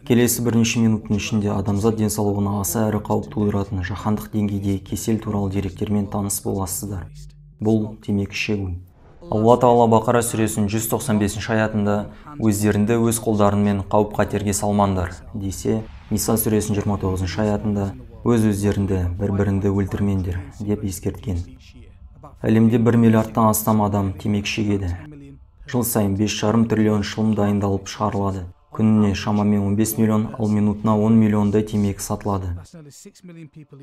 Келесі бірнеше минуттың ішінде адамзат денсаулығына аса ірі қауіп тудыратын жаһандық деңгейдегі кесел туралы деректермен таныс боласыздар. Бұл темекі шегу. Алла Тағала Бақара сүресінің 195 аятында өздеріңді өз қолдарыңмен қауіп-қатерге салмаңдар десе, Ниса сүресінің 29 аятында өз-өздеріңді бір-біріңді өлтірмеңдер деп ескерткен. Әлемде 1 миллиардтан астам адам темекі шегеді. Жыл сайын 5,5 триллион шылым дайындалып шығарылады. Күніне шамамен 15 миллион, ал минутына 10 миллиондай темекі сатылады.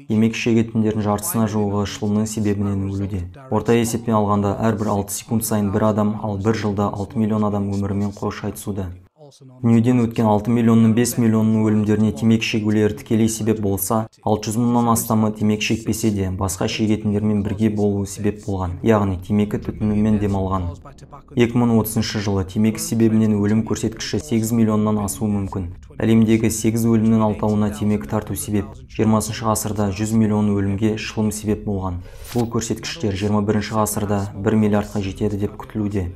Темекі шегетіндердің жартысына жуығы шылымның себебінен өлуде. Орта есеппен алғанда әрбір 6 секунд сайын бір адам, ал бір жылда 6 миллион адам өмірімен қош айтысуда. Дүниеден өткен 6 миллионның 5 миллионның өлімдеріне темекі шегулері тікелей себеп болса, 600 мыңнан астамы темекі шекпесе де басқа шегетіндермен бірге болуы себеп болған, яғни темекі түтінінен демалған. 2030 жылы темекі себебінен өлім көрсеткіші 8 миллионнан асуы мүмкін. Әлемдегі 8 өлімнің 6-уына темекі тарту себеп. 20 ғасырда 100 миллион өлімге шылым себеп болған. Бұл көрсеткіштер 21 ғасырда 1 миллиардқа жетеді деп күтілуде.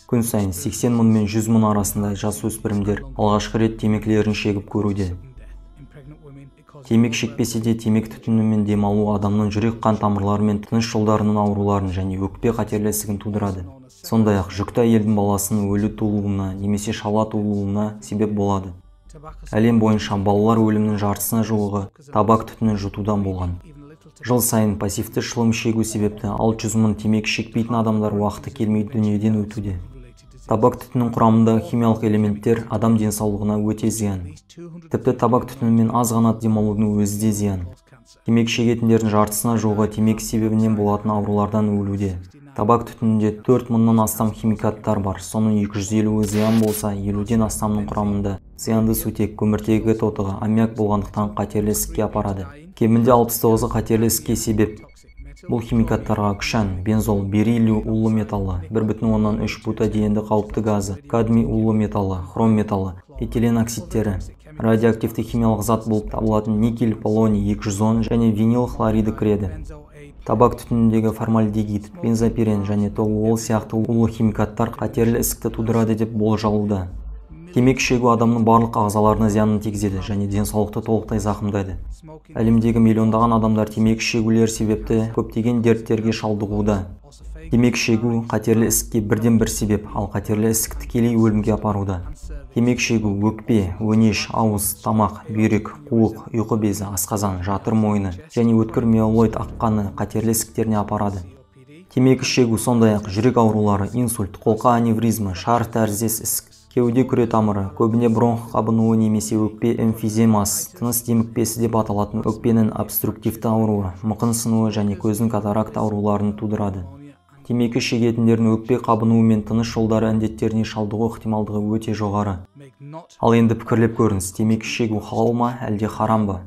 Күн сайын 80 мың мен 100 мың арасында жасөспірімдер алғашқы рет темекілерін шегіп көруде. Темекі шекпесе де темекі түтінінен демалу адамның жүрек қан тамырлары мен тыныс жолдарының ауруларын және өкпе қатерлі ісігін тудырады. Сондай-ақ жүкті әйелдің баласының өлі туылуына немесе шала туылуына себеп болады. Әлем бойынша балалар өлімінің жартысына жуығы табак түтінін жұтудан болған. Жыл сайын пассивті шылым шегу себепті 600 мың темекі шекпейтін адамдар уақыты келмей дүниеден өтуде. Табак түтінінің құрамындағы химиялық элементтер адам денсаулығына өте зиян. Тіпті табак түтінімен аз ғана демалудың өзі де зиян. Темекі шегетіндердің жартысына жуығы темекі себебінен болатын аурулардан өлуде. Табак түтінінде 4 мыңнан астам химикаттар бар, соның 250-і зиян болса, 50-ден астамның құрамында зиянды сутек, көміртегі тотығы, аммиак болғандықтан қатерлі ісікке апарады. Кемінде 69-ы қатерлі ісікке себеп. Бұл химикаттарға күшән, бензол, бериллий улы металы, 1,3 бутадиенді қауіпті газы, кадмий улы металы, хром металы, этилен оксидтері, радиоактивті химиялық зат болып табылатын никель, полоний 210 және винил хлориді кіреді. Табак түтініндегі формальдегид, бензопирен және толуол сияқты улы химикаттар қатерлі ісікті тудырады деп болжалуда. Темекі шегу адамның барлық ағзаларына зиянын тигізеді және денсаулықты толықтай зақымдайды. Әлемдегі миллиондаған адамдар темекі шегулер себепті көптеген дерттерге шалдығуда. Темекі шегу қатерлі ісікке бірден бір себеп, ал қатерлі ісік тікелей өлімге апаруда. Темекі шегу өкпе, өңеш, ауыз, тамақ, бүйрек, қуық, ұйқы безі, асқазан, жатыр мойны және өткір миелоид аққаны қатерлі ісіктеріне апарады. Темекі шегу сондай-ақ жүрек аурулары, инсульт, қолқа аневризма, шар тәріздес ісік, кеуде күре тамыры, көбіне бронх қабынуы немесе өкпе эмфиземасы, тыныс демікпесі деп аталатын өкпенің обструктивті ауруы, мықын сынуы және көздің катаракт ауруларын тудырады. Темекі шегетіндердің өкпе қабынуы мен тыныс жолдары індеттеріне шалдығу ықтималдығы өте жоғары. Ал енді пікірлеп көріңіз, темекі шегу халал ма, әлде харам ба?